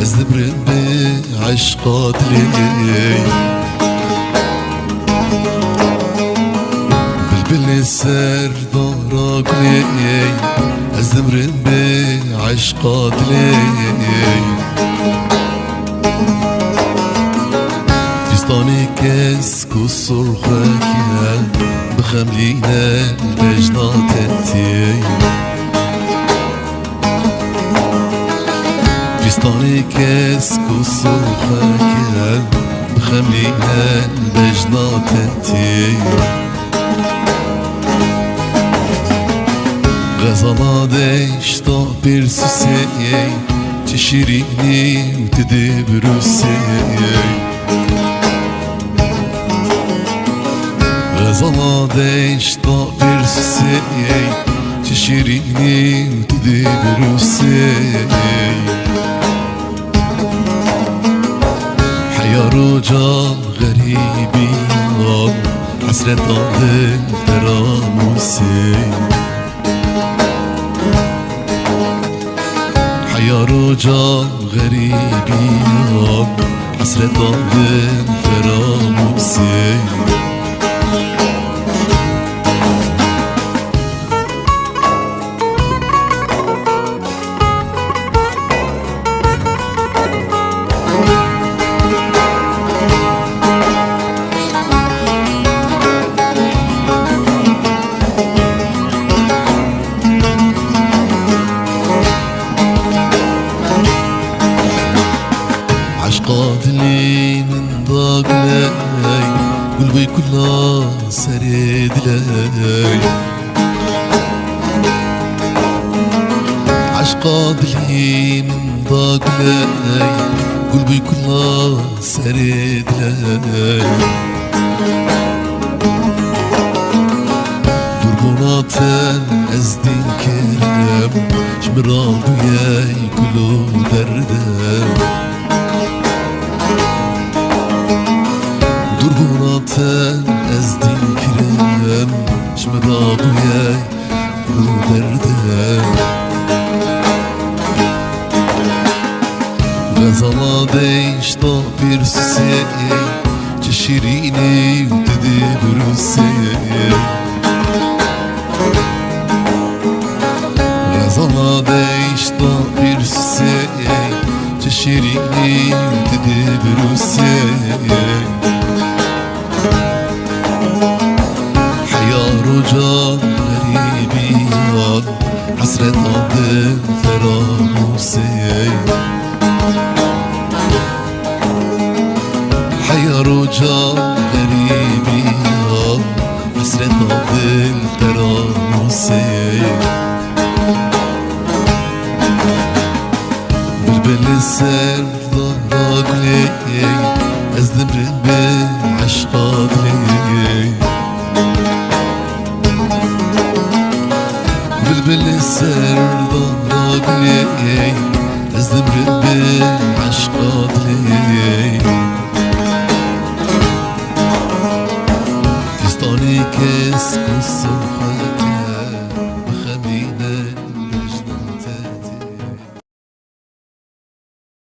از دبرن به عشقات لی بلبل سر دارك لی از دبرن به عشقات لی فستاني كاسك وصرخك يا بخملينا البجنات انتي فستاني كاسك وصرخك يا بخملينا البجنات انتي غزالة ديشتا بيرسوسي تشيريني وتدبروسي غزالة ديشتا بيرسوسي تشيريني وتدبروسي حيا رجال غريبين حسرة ضل تراموسي يا رجال غريبين حسرة ضل تراموسي قاتلين انضاق لي قلبي كله سريد لي عشقات لين انضاق لي قلبي كله سريد لي دربوناتن ازدين كرم شمران وياي كله دردم دربوناتن ازدين كرم شمران وياي كله دردم غزالة ديشتا بيرسوسي تشيريني وتدبروسي غزالة ديشتا بيرسوسي تشيريني وتدبروسي حيا رجال غريبين حسرة ضل تراموسي حيا رجال غريبين حسرة ضل تراموسي بلبل سر ضاق لي ازدمر بعشقات لي بلبل سر ضاق لي